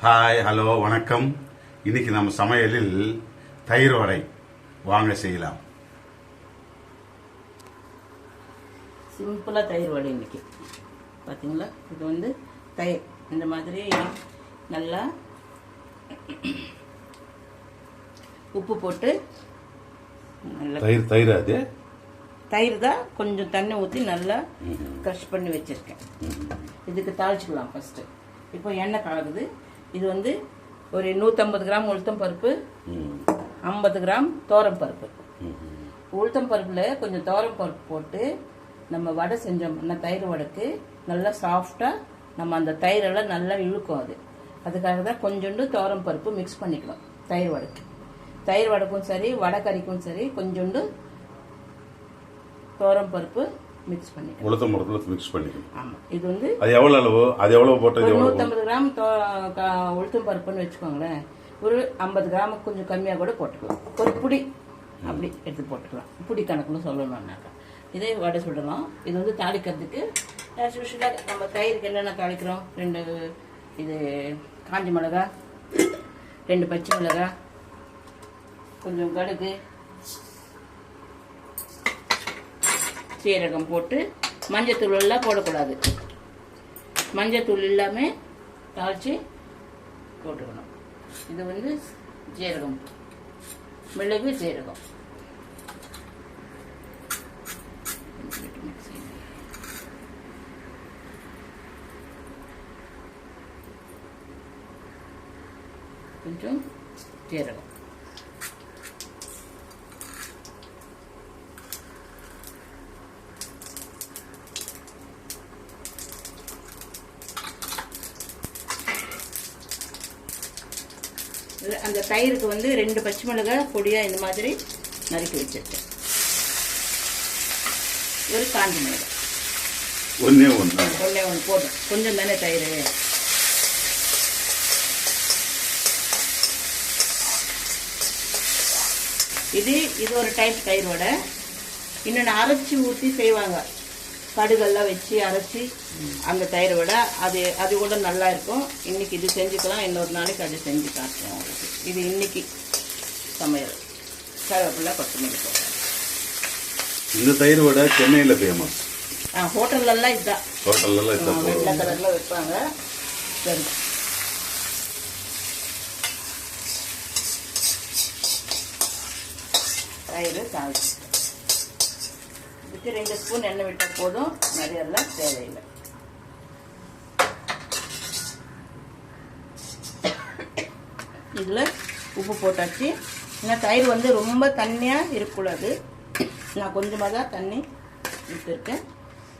Hi, hello, வணக்கம். இன்னைக்கு நம்ம சமையலில் தயிர் வடை வாங்க செய்யலாம். சிம்பிளாக தயிர் வடை இன்னைக்கு பார்த்தீங்களா. இது வந்து தயிர் இந்த மாதிரி நல்லா உப்பு போட்டு நல்லா தயிர் அது தயிர் தான் கொஞ்சம் தண்ணி ஊற்றி நல்லா க்ரஷ் பண்ணி வச்சுருக்கேன். இதுக்கு தாளிச்சுக்கலாம் ஃபஸ்ட்டு. இப்போ எண்ணெய் காகுது. இது வந்து ஒரு 150 கிராம் உளுத்தம் பருப்பு, 50 கிராம் தோரம் பருப்பு. உளுத்தம் பருப்பில் கொஞ்சம் தோரம் பருப்பு போட்டு நம்ம வடை செஞ்சோம்னா தயிர் வடைக்கு நல்லா சாஃப்டாக நம்ம அந்த தயிரெல்லாம் நல்லா இழுக்கும். அதுக்காக தான் கொஞ்சோண்டு தோரம் பருப்பு மிக்ஸ் பண்ணிக்கலாம் தயிர் வடைக்கு. தயிர் வடைக்கும் சரி வடை கறிக்கும் சரி கொஞ்சோண்டு தோரம் பருப்பு மிக்ஸ் பண்ணிக்கலாம். உளுத்தம் பருப்பு மிக்ஸ் பண்ணிக்கலாம். ஆமாம். இது வந்து அது எவ்வளோ அளவு? அது எவ்வளோ போட்டது? 150 கிராம் உளுத்தம் பருப்புன்னு வச்சுக்கோங்களேன். ஒரு 50 கிராமுக்கு கொஞ்சம் கம்மியாக கூட போட்டுக்கலாம். ஒரு புடி அப்படி எடுத்து போட்டுக்கலாம். புடி கணக்குன்னு சொல்லணும்னாக்கா இதே வடை சுடலாம். இது வந்து தாளிக்கிறதுக்கு நம்ம தயிருக்கு என்னென்ன தாளிக்கிறோம், 2 இது காஞ்சி மிளகா, 2 பச்சை மிளகா, கொஞ்சம் கடுகு, சீரகம் போட்டு மஞ்சத்தூள் எல்லாம் போடக்கூடாது. மஞ்சத்தூள் இல்லாமல் தாளித்து போட்டுக்கணும். இது வந்து ஜீரகம், மிளகு, ஜீரகம். கொஞ்சம் ஜீரகம். அந்த தயிருக்கு வந்து 2 பச்சை மிளகாய் பொடியாக இந்த மாதிரி நறுக்கி வச்சிருக்கேன். ஒரு காஞ்சி மிளகாய் ஒன்றே ஒன்று போதும். கொஞ்சம் தானே தயிர். இது ஒரு டைப் தயிர் வடை. இன்னொன்று அரைச்சி ஊற்றி செய்வாங்க. கடுகெல்லாம் வச்சு அரைச்சி அந்த தயிர் வடை அது கூட நல்லா இருக்கும். இன்னைக்கு இது செஞ்சுக்கலாம், இன்னொரு நாளைக்கு அது செஞ்சு காட்டுறோம். இது இன்னைக்கு சமையல். கருவேப்பிலை, கொத்தமல்லி போடுறோம். இந்த தயிர் வடை சென்னையில் ஃபேமஸ். ஹோட்டல்லாம் இதுதான். வெள்ளை கலரில் வைப்பாங்க. சரி, தயிர் தாளிச்சு இதுக்கு 2 ஸ்பூன் எண்ணெய் விட்டால் போதும். நிறைய எல்லாம் தேவையில்லை. இதில் உப்பு போட்டாச்சு. ஏன்னா தயிர் வந்து ரொம்ப தண்ணியாக இருக்கக்கூடாது. நான் கொஞ்சமாக தான் தண்ணி ஊற்றிருக்கேன்.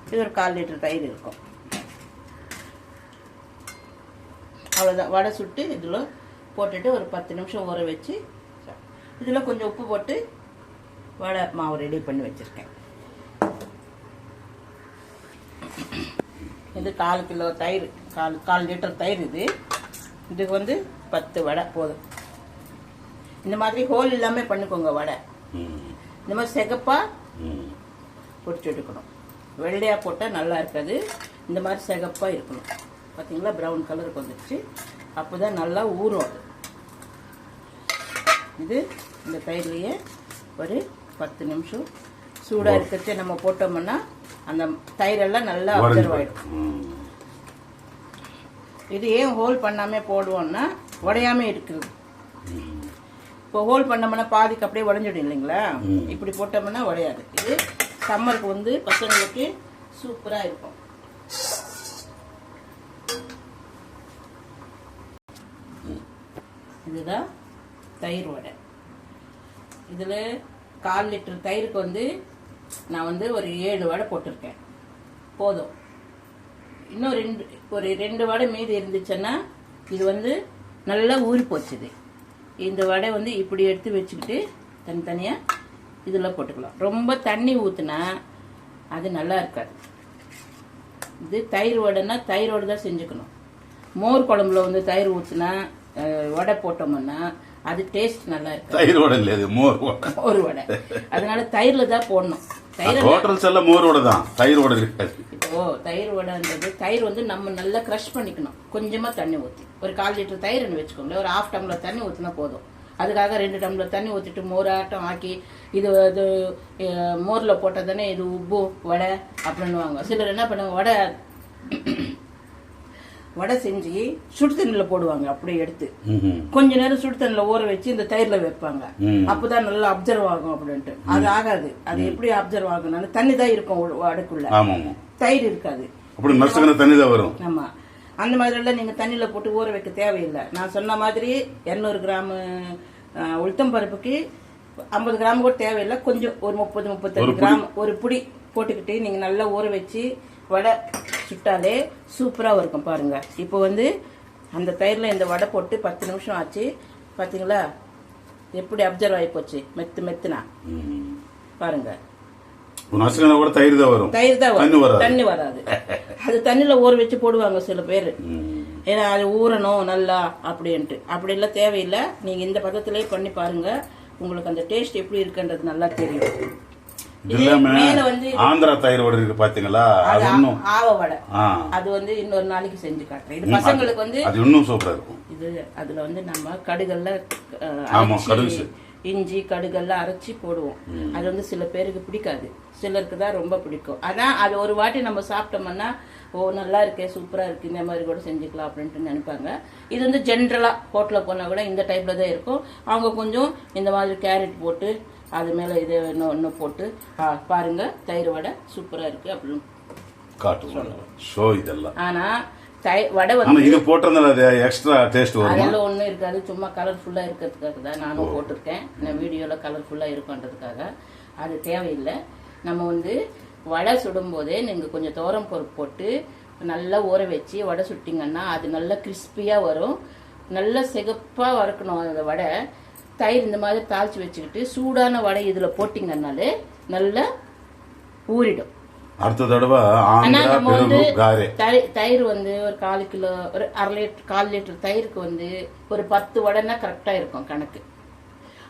இது ஒரு 1/4 லிட்டர் தயிர் இருக்கும். அவ்வளோதான். வடை சுட்டு இதில் போட்டுட்டு ஒரு 10 நிமிஷம் ஊற வச்சு இதில் கொஞ்சம் உப்பு போட்டு வடை மாவு ரெடி பண்ணி வச்சுருக்கேன். இது 1/4 கிலோ தயிர், 1/4 லிட்டர் தயிர். இதுக்கு வந்து 10 வடை போதும். இந்த மாதிரி ஹோல் இல்லாமல் பண்ணிக்கோங்க வடை. இந்த மாதிரி சிகப்பாக பொரிச்சு எடுக்கணும். வெள்ளையாக போட்டால் நல்லா இருக்காது. இந்த மாதிரி சிகப்பாக இருக்கணும். பார்த்தீங்களா, ப்ரௌன் கலருக்கு வந்துடுச்சு. அப்போ தான் நல்லா ஊறும். இது இந்த தயிர்லேயே ஒரு 10 நிமிஷம் சூடாக இருக்கிறது நம்ம போட்டோம்னா அந்த தயிரெல்லாம் நல்லா அப்சர்வ் ஆகிடும். இது ஏன் ஹோல் பண்ணாமல் போடுவோம்னா உடையாமல் இருக்குது. இப்போ ஹோல் பண்ணோம்னா பாதிக்கு அப்படியே உடஞ்சிடும் இல்லைங்களா. இப்படி போட்டோம்னா உடையாது. இது சம்மருக்கு வந்து பசங்களுக்கு சூப்பராக இருக்கும். இதுதான் தயிர் வடை. இதில் 1/4 லிட்டர் தயிருக்கு வந்து நான் வந்து ஒரு 7 வடை போட்டிருக்கேன். போதும். இன்னும் ஒரு 2 வடை மீதி இருந்துச்சுன்னா இது வந்து நல்லா ஊறி போச்சுது. இந்த வடை வந்து இப்படி எடுத்து வச்சுக்கிட்டு தனித்தனியாக இதில் போட்டுக்கலாம். ரொம்ப தண்ணி ஊற்றுனா அது நல்லா இருக்காது. இது தயிர் வடைன்னா தயிரோடு தான் செஞ்சுக்கணும். மோர் குழம்புல வந்து தயிர் ஊற்றுனா வடை போட்டோம்னா அது டேஸ்ட் நல்லா இருக்கு. தயிர் வடை இல்ல, இது மோர் வடை. மோர் வடை. அதனால தயிர்ல தான் போடணும். தயிர் ஹோட்டல்ஸ் எல்லாம் மோர் வடை தான், தயிர் வடை இருக்காது. இப்போ தயிர் வடைன்றது தயிர் வந்து நம்ம நல்லா கிரஷ் பண்ணிக்கணும். கொஞ்சமா தண்ணி ஊற்றி ஒரு 1/4 லிட்டர் தயிர்னு வச்சுக்கோங்களேன், ஒரு 1/2 டம்ளர் தண்ணி ஊற்றினா போதும். அதுக்காக 2 டம்ளர் தண்ணி ஊற்றிட்டு மோராட்டம் ஆக்கி இது மோரில் போட்டால் தானே இது உப்பு வடை அப்படின்னுவாங்க. சிலர் என்ன பண்ணுவாங்க, வடை செஞ்சு சுடு தண்ணியில் போடுவாங்க. அப்படியே எடுத்து கொஞ்ச நேரம் சுடு தண்ணியில் ஊற வச்சு இந்த தயிரில் வைப்பாங்க. அப்போதான் நல்லா அப்சர்வ் ஆகும் அப்படின்ட்டு. அது ஆகாது. அது எப்படி அப்சர்வ் ஆகும்னா தண்ணி தான் இருக்கும் வடைக்குள்ள, தயிர் இருக்காது. தண்ணி தான் வரும். ஆமா, அந்த மாதிரி எல்லாம் நீங்க தண்ணியில போட்டு ஊற வைக்க தேவையில்லை. நான் சொன்ன மாதிரி 200 கிராம் உளுத்தம் பருப்புக்கு 50 கிராம் கூட தேவையில்லை. கொஞ்சம் ஒரு 30-35 கிராம் ஒரு புடி போட்டுக்கிட்டு நீங்க நல்லா ஊற வச்சு வடை சுட்டாலே சூப்பரா இருக்கும். பாருங்க, இப்போ வந்து அந்த தயிர்ல இந்த வடை போட்டு 10 நிமிஷம் ஆச்சு. பாத்தீங்களா எப்படி அப்சர்வ் ஆகி போச்சு, மெத்துனா பாருங்க. தயிர் தான் வரும், தண்ணி வராது. அது தண்ணியில ஊற வச்சு போடுவாங்க சில பேர், ஏன்னா அது ஊறணும் நல்லா அப்படின்ட்டு. அப்படி எல்லாம் தேவையில்லை. நீங்க இந்த பதத்திலேயே பண்ணி பாருங்க, உங்களுக்கு அந்த டேஸ்ட் எப்படி இருக்குன்றது நல்லா தெரியும். மேல வந்து ஆந்திரா தயிர் வடை இருக்கு பாத்தீங்களா, ஆவ வடை. அது வந்து இன்னொரு நாளைக்கு செஞ்சு காட்டுறேன். இது பசங்களுக்கு வந்து அது இன்னும் சூப்பரா இருக்கும். இது அதுல வந்து நம்ம கடுகல்ல இஞ்சி கடுகெல்லாம் அரைச்சி போடுவோம். அது வந்து சில பேருக்கு பிடிக்காது, சிலருக்கு தான் ரொம்ப பிடிக்கும். ஆனா அது ஒரு வாட்டி நம்ம சாப்பிட்டோம்னா ஓ நல்லா இருக்கே, சூப்பரா இருக்கு, இந்த மாதிரி கூட செஞ்சுக்கலாம் அப்படின்ட்டு நினைப்பாங்க. இது வந்து ஜென்ரலா ஹோட்டல்ல போனா கூட இந்த டைப்ல தான் இருக்கும். அவங்க கொஞ்சம் இந்த மாதிரி கேரட் போட்டு அது மேல இது இன்னும் போட்டு பாருங்க, தயிர் வடை சூப்பரா இருக்கு அப்படின்னு காட்டுவாங்க. ஆனா வடை வந்து இது போட்டறதுனால எக்ஸ்ட்ரா டேஸ்ட் வரும். அதெல்லாம் ஒண்ணும் இருக்காது, சும்மா கலர்ஃபுல்லா இருக்கிறதுக்காக தான் நானும் போட்டிருக்கேன். நான் வீடியோல கலர்ஃபுல்லா இருக்குன்றதுக்காக. அது தேவையில்லை. நம்ம வந்து வடை சுடும் போதே நீங்க கொஞ்சம் துவரம் பருப்பு போட்டு நல்லா ஊற வச்சு வடை சுட்டிங்கன்னா அது நல்லா கிறிஸ்பியா வரும். நல்லா சிகப்பா வறுக்கணும் அந்த வடை. தயிர் இந்த மாதிரி தாளிச்சு வச்சுக்கிட்டு சூடான வடை இதுல போட்டீங்கன்னாலே நல்லா ஊறிடும். அடுத்த தடவை தயிர் வந்து ஒரு 1/4 கிலோ, ஒரு 1/2 லிட்டர் தயிருக்கு வந்து ஒரு 10 வடைன்னா கரெக்டா இருக்கும் கணக்கு.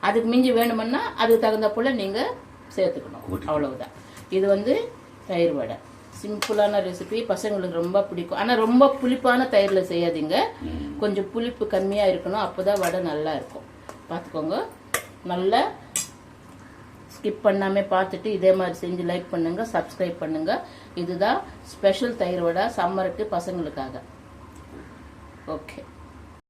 அதுக்கு மிஞ்சி வேணும்னா அதுக்கு தகுந்த போல நீங்க சேர்த்துக்கணும், அவ்வளவுதான். இது வந்து தயிர் வடை சிம்பிளான ரெசிபி, பசங்களுக்கு ரொம்ப பிடிக்கும். ஆனா ரொம்ப புளிப்பான தயிர்ல செய்யாதீங்க, கொஞ்சம் புளிப்பு கம்மியா இருக்கணும், அப்போதான் வடை நல்லா இருக்கும். பார்த்துக்கோங்க. நல்லா ஸ்கிப் பண்ணாம பார்த்துட்டு இதே மாதிரி செஞ்சு லைக் பண்ணுங்க, சப்ஸ்கிரைப் பண்ணுங்க. இதுதான் ஸ்பெஷல் தயிர் வடை சம்மருக்கு பசங்களுக்காக. ஓகே.